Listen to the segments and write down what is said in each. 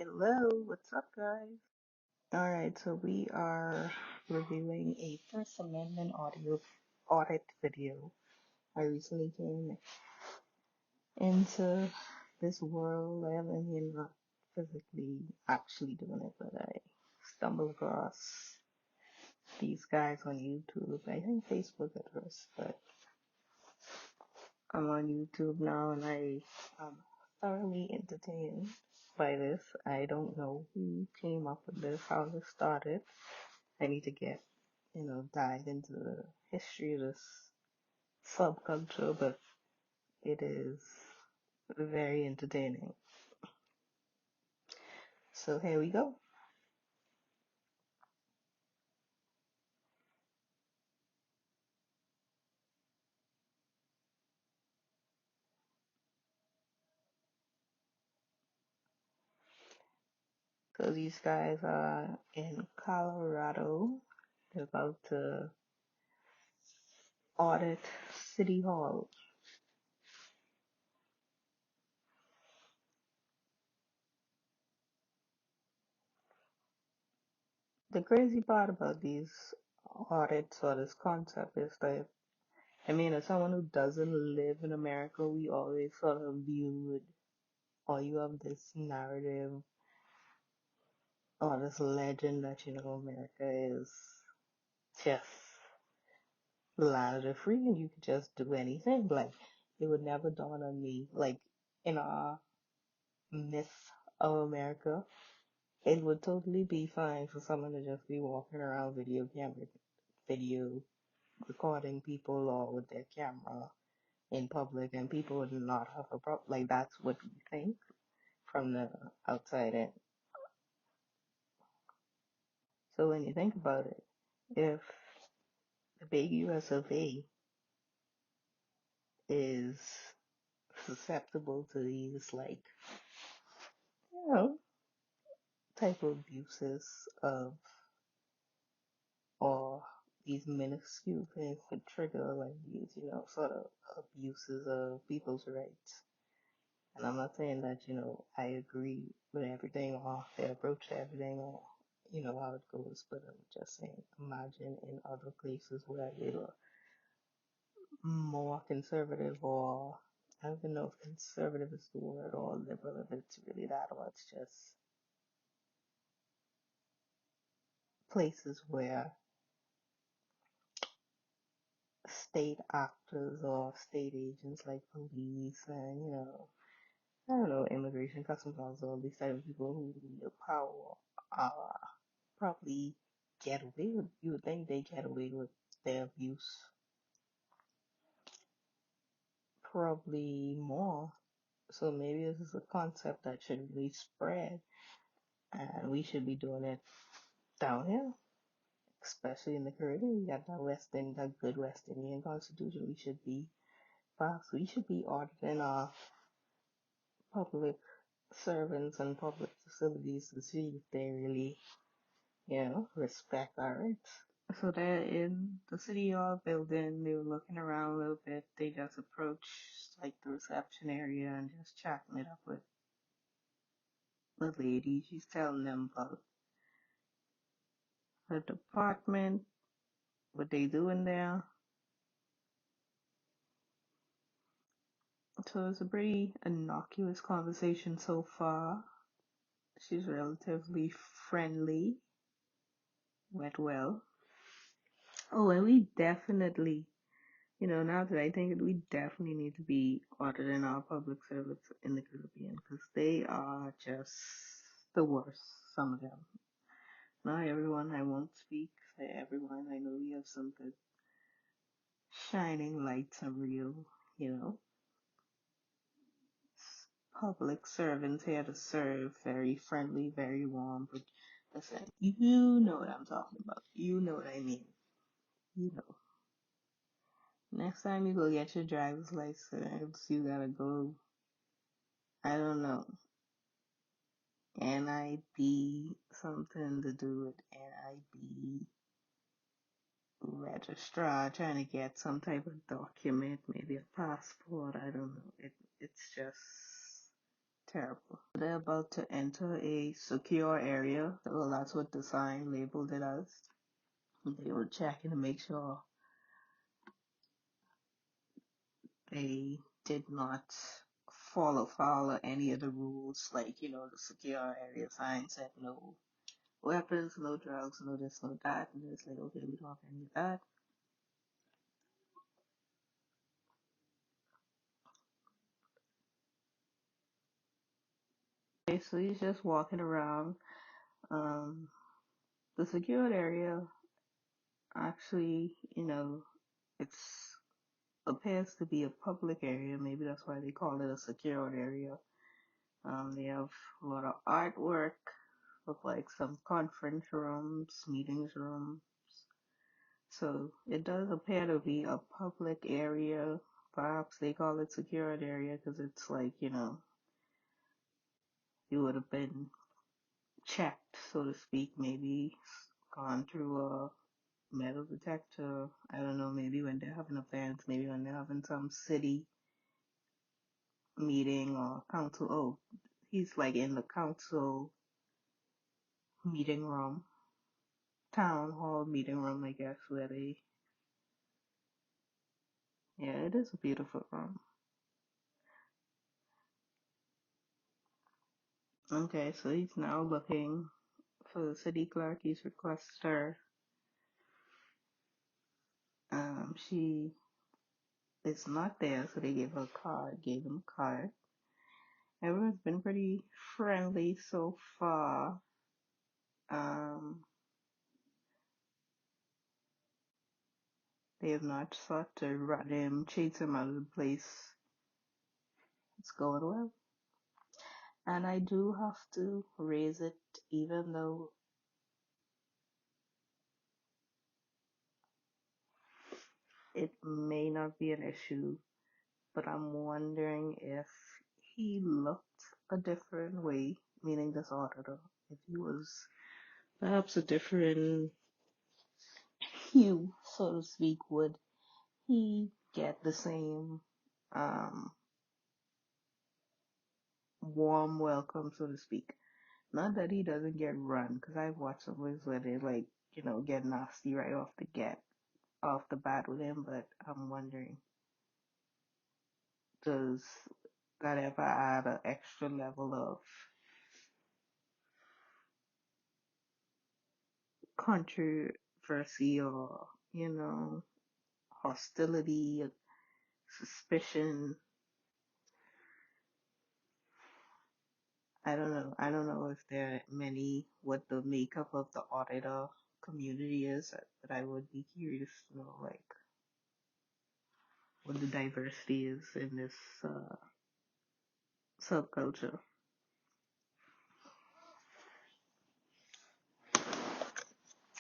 Hello, what's up, guys? All right, so we are reviewing a First Amendment audio audit video. I recently came into this world. I haven't been not physically actually doing it, but I stumbled across these guys on YouTube. I think Facebook at first, but I'm on YouTube now, and I am thoroughly entertained by this. I don't know who came up with this, how this started. I need to get, dive into the history of this subculture, but it is very entertaining. So here we go. So these guys are in Colorado. They're about to audit City Hall. The crazy part about these audits or this concept is that, I mean, as someone who doesn't live in America, we always sort of viewed, or you have this narrative or this legend that, America is just the land of the free and you could just do anything. Like, it would never dawn on me, like, in our myth of America, it would totally be fine for someone to just be walking around video recording people or with their camera in public and people would not have a problem. Like, that's what we think from the outside in. So when you think about it, if the big US of A is susceptible to these, like, you know, type of abuses of, or these minuscule things could trigger like these, sort of abuses of people's rights. And I'm not saying that, I agree with everything or their approach to everything or, how it goes, but I'm just saying, imagine in other places where they were more conservative or, I don't even know if conservative is the word or liberal, if it's really that, or it's just places where state actors or state agents like police and, I don't know, immigration, customs officers, all these type of people who wield power, probably get away with, you would think they get away with their abuse probably more. So maybe this is a concept that should really spread and we should be doing it down here, especially in the Caribbean. We got that good West Indian constitution. We should be fast. We should be auditing our public servants and public facilities to see if they really, respect our rights. So they're in the city hall building. They were looking around a little bit. They just approached like the reception area and just chatting it up with the lady. She's telling them about her department, what they do in there. So it's a pretty innocuous conversation so far. She's relatively friendly, went well. Oh, and we definitely, now that I think it, we definitely need to be auditing our public service in the Caribbean because they are just the worst, some of them. Not everyone, I won't speak for everyone. I know we have some good shining lights, some real, you know, public servants here to serve, very friendly, very warm. But listen, you know what I'm talking about. You know what I mean. You know. Next time you go get your driver's license, you gotta go, I don't know, NIB, something to do with NIB registrar, trying to get some type of document, maybe a passport, I don't know. It's just terrible. They're about to enter a secure area. Well, that's what the sign labeled it as. They were checking to make sure they did not fall afoul of any of the rules. Like, the secure area sign said no weapons, no drugs, no this, no that. And it's like, okay, we don't have any of that. Okay, so he's just walking around. Um, the secured area actually, it's appears to be a public area. Maybe that's why they call it a secured area. They have a lot of artwork of like some conference rooms, meetings rooms. So it does appear to be a public area. Perhaps they call it secured area because it's like, you would have been checked, so to speak, maybe gone through a metal detector. I don't know, maybe when they're having events, maybe when they're having some city meeting or council. Oh, he's like in the council meeting room, town hall meeting room, I guess, where they, yeah, it is a beautiful room. Okay, so he's now looking for the city clerk. He's requested her. She is not there, so they gave her a card, gave him a card. Everyone's been pretty friendly so far. Um, they have not sought to run him, chase him out of the place. It's going well. And I do have to raise it, even though it may not be an issue, but I'm wondering if he looked a different way, meaning this auditor, if he was perhaps a different hue, so to speak, would he get the same um, warm welcome, so to speak? Not that he doesn't get run, because I've watched some ways where they like, get nasty right off the bat with him, but I'm wondering, does that ever add an extra level of controversy or, hostility, suspicion? I don't know. I don't know if there are many, what the makeup of the auditor community is, but I would be curious to know, like, what the diversity is in this subculture.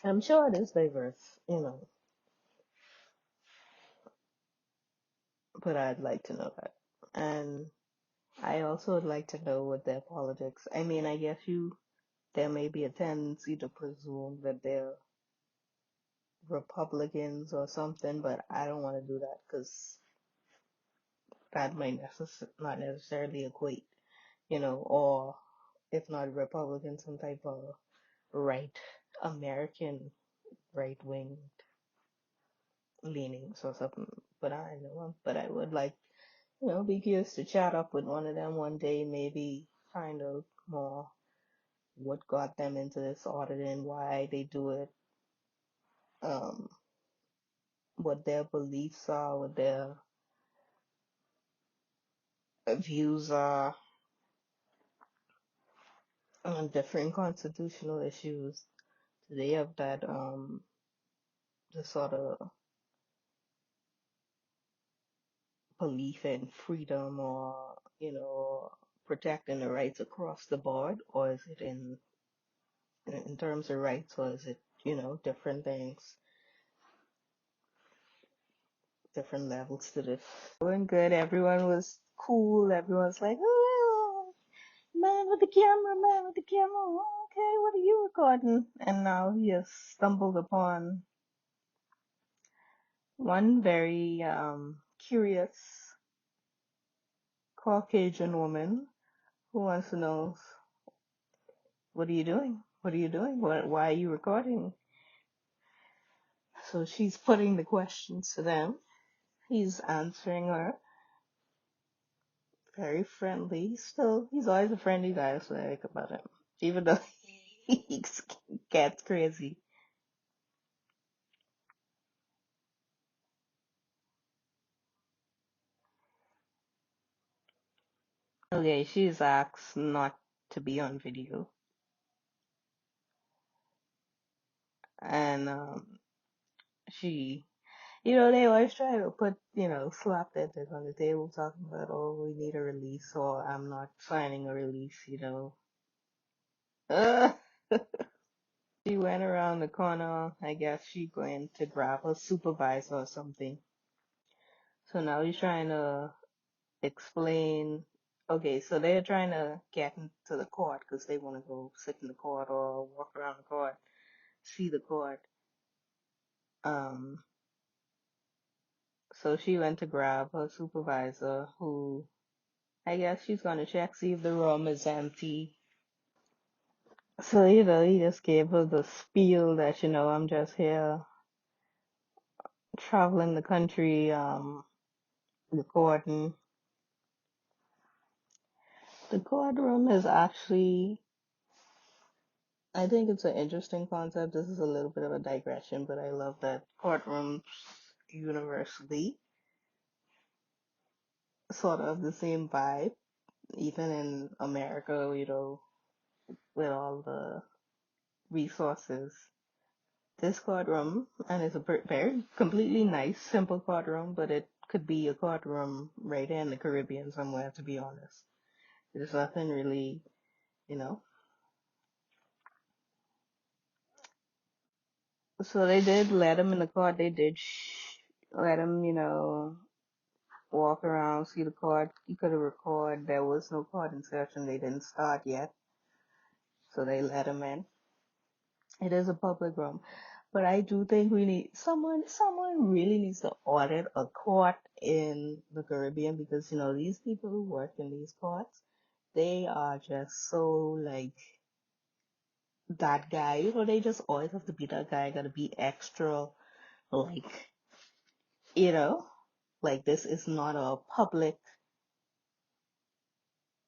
I'm sure it is diverse, but I'd like to know that. And I also would like to know what their politics. I mean, I guess there may be a tendency to presume that they're Republicans or something, but I don't want to do that because that might not necessarily equate, or if not Republican, some type of right American right wing leanings or something. But I know, but I would like, be curious to chat up with one of them one day, maybe find out more what got them into this auditing, why they do it, um, what their beliefs are, what their views are on different constitutional issues. Do they have that the sort of belief in freedom or protecting the rights across the board, or is it in terms of rights, or is it different things, different levels to this? Doing good. Everyone was cool. Everyone's like, oh, man with the camera, man with the camera. Oh, okay, what are you recording? And now he has stumbled upon one very curious Caucasian woman Who wants to know, what are you doing? What are you doing? Why are you recording? So she's putting the questions to them. He's answering her. Very friendly. He's always a friendly guy, so I like about him. Even though he gets crazy. Okay, she's asked not to be on video. And she, they always try to put, slap that thing on the table talking about, oh, we need a release, or I'm not signing a release. Uh, she went around the corner. I guess she going to grab her supervisor or something. So now he's trying to explain. Okay, so they're trying to get into the court because they want to go sit in the court or walk around the court, see the court. Um, so she went to grab her supervisor, who I guess she's gonna check, see if the room is empty. So, he just gave her the spiel that, I'm just here traveling the country, recording. The courtroom is actually, I think it's an interesting concept. This is a little bit of a digression, but I love that courtrooms universally sort of the same vibe, even in America, with all the resources. This courtroom, and it's a very completely nice, simple courtroom, but it could be a courtroom right in the Caribbean somewhere, to be honest. There's nothing really, you know. So they did let him in the court. They did let him, walk around, see the court. He could have recorded. There was no court in session. They didn't start yet, so they let him in. It is a public room. But I do think we need someone really needs to audit a court in the Caribbean, because, these people who work in these courts, they are just so like that guy. They just always have to be that guy, gotta be extra, like, you know, like this is not a public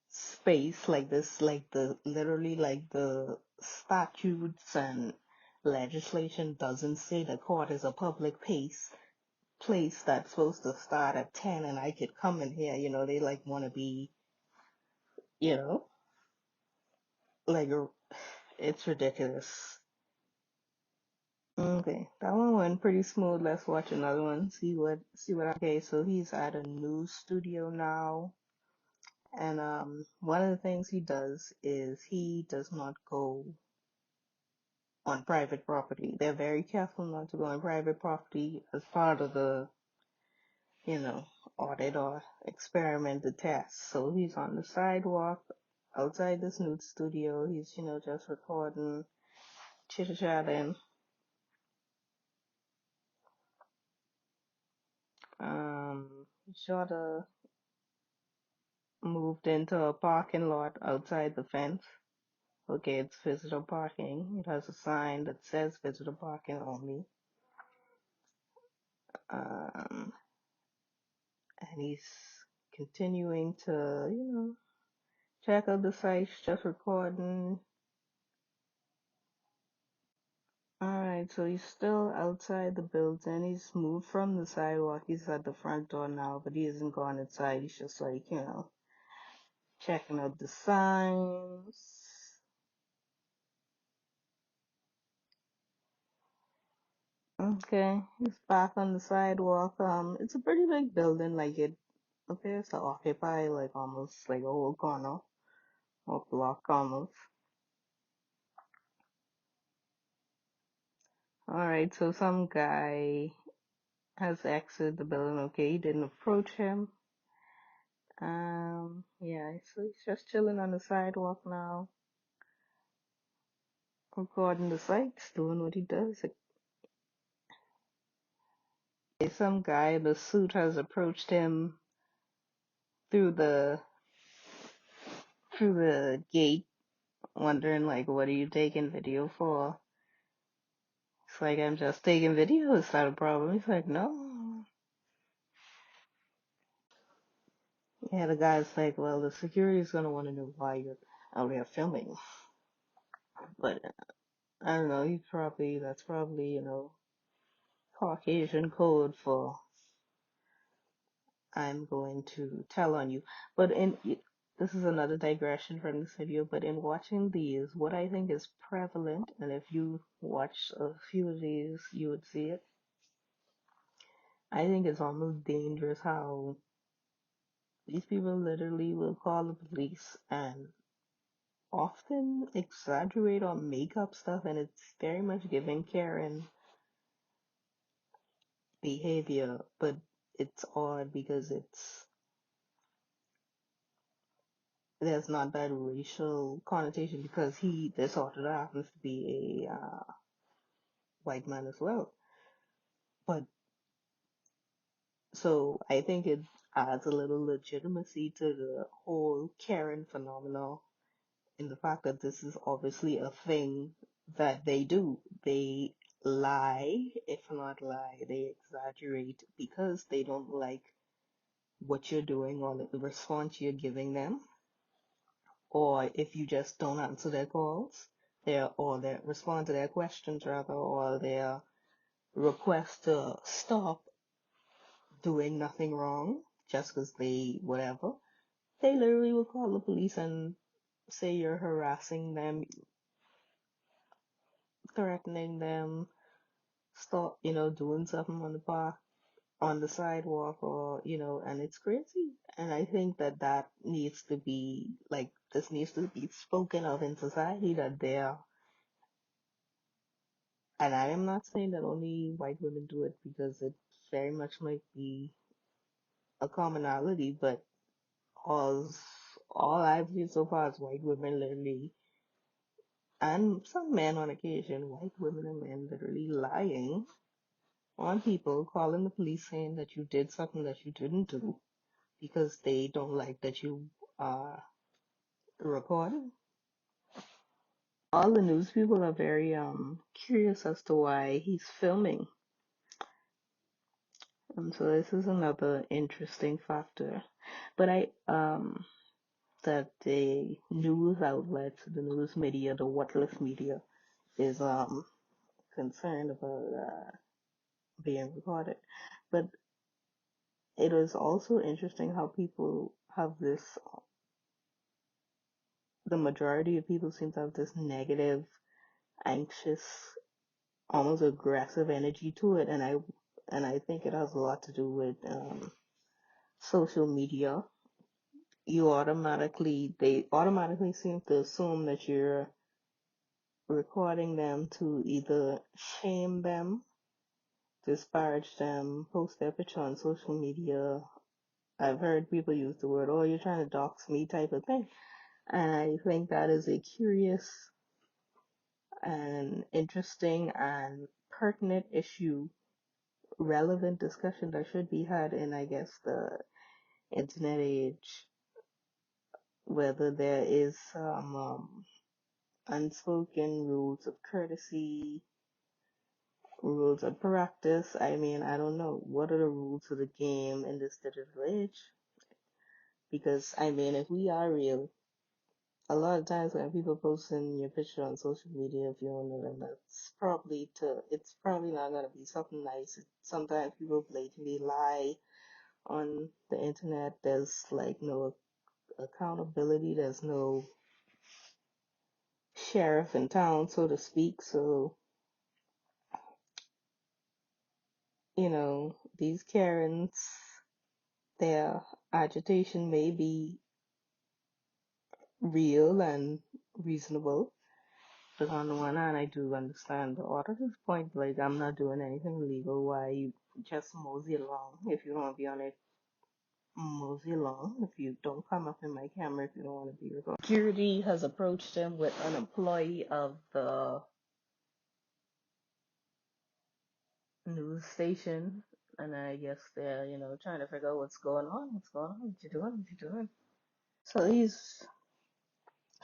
space like this, like the statutes and legislation doesn't say the court is a public place that's supposed to start at 10 and I could come in here. They like want to be, you know, like it's ridiculous. Okay, that one went pretty smooth. Let's watch another one. See what. Okay, so he's at a news studio now, and one of the things he does is he does not go on private property. They're very careful not to go on private property as part of the, you know, audit or experiment, the test. So he's on the sidewalk outside this nude studio. He's, just recording, chitter-chatting. He sort of moved into a parking lot outside the fence. Okay, it's visitor parking. It has a sign that says visitor parking only. Um, and he's continuing to, check out the sites, just recording. Alright, so he's still outside the building. He's moved from the sidewalk. He's at the front door now, but he hasn't gone inside. He's just like, checking out the signs. Okay, he's back on the sidewalk. It's a pretty big building, like it appears to occupy like almost like a whole corner or block almost. Alright, so some guy has exited the building. Okay, he didn't approach him. Yeah, so he's just chilling on the sidewalk now, recording the sights, doing what he does. Some guy in a suit has approached him through the through the gate, wondering like, what are you taking video for? It's like, I'm just taking video. Is that a problem? He's like, no. Yeah, the guy's like, well, the security's gonna want to know why you're out there filming. But I don't know. That's probably, Caucasian code for I'm going to tell on you. But this is another digression from this video, but in watching these, what I think is prevalent, and if you watch a few of these, you would see it. I think it's almost dangerous how these people literally will call the police and often exaggerate or make up stuff, and it's very much giving Karen behavior, but it's odd because there's not that racial connotation because this author happens to be a white man as well. But so I think it adds a little legitimacy to the whole Karen phenomenon in the fact that this is obviously a thing that they do. They lie, if not lie, they exaggerate because they don't like what you're doing or the response you're giving them, or if you just don't answer their calls, their respond to their questions rather, or their request to stop doing nothing wrong just because they whatever. They literally will call the police and say you're harassing them, threatening them, stop, doing something on the park, on the sidewalk, or and it's crazy. And I think that needs to be like this needs to be spoken of in society that there. And I am not saying that only white women do it because it very much might be a commonality, but all all I've seen so far is white women literally, and some men on occasion, white women and men literally lying on people, calling the police saying that you did something that you didn't do because they don't like that you are recording. All the news people are very curious as to why he's filming. And so this is another interesting factor. But that the news outlets, the news media, the whatless media is concerned about being recorded. But it is also interesting how people have this, the majority of people seem to have this negative, anxious, almost aggressive energy to it, and I think it has a lot to do with social media. They automatically seem to assume that you're recording them to either shame them, disparage them, post their picture on social media. I've heard people use the word, oh, you're trying to dox me type of thing. And I think that is a curious and interesting and pertinent issue, relevant discussion that should be had in, I guess, the internet age, whether there is some unspoken rules of courtesy, rules of practice. I mean, I don't know. What are the rules of the game in this digital age? Because, I mean, if we are real, a lot of times when people posting your picture on social media, if you don't know them, it's probably not going to be something nice. Sometimes people blatantly lie on the internet. There's like no accountability. There's no sheriff in town, so to speak. So, these Karens, their agitation may be real and reasonable. But on the one hand, I do understand the auditor's point. Like, I'm not doing anything illegal. Why you just mosey along? If you don't want to be on it, mosey along. If you don't come up in my camera, if you don't want to be recorded. Security has approached him with an employee of the news station, and I guess they're, trying to figure out what's going on. What's going on? What you doing? What you doing? So he's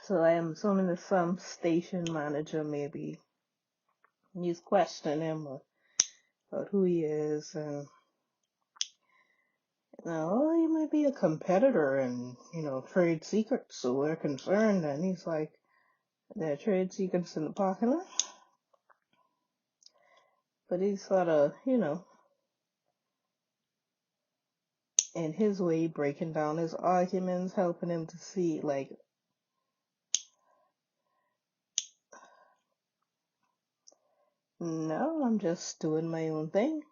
So I am assuming that some station manager maybe he's questioning him about who he is, and oh, he might be a competitor and trade secrets. So we're concerned. And he's like, there are trade secrets in the parking lot, but he's sort of in his way breaking down his arguments, helping him to see like, no, I'm just doing my own thing.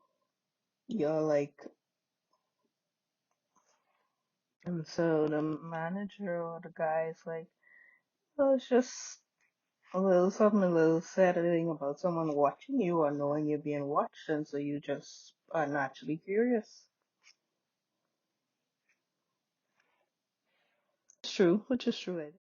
You're like, and so the manager or the guy is like, oh, it's just a little something, a little saddening about someone watching you or knowing you're being watched, and so you just are naturally curious. It's true, which is true.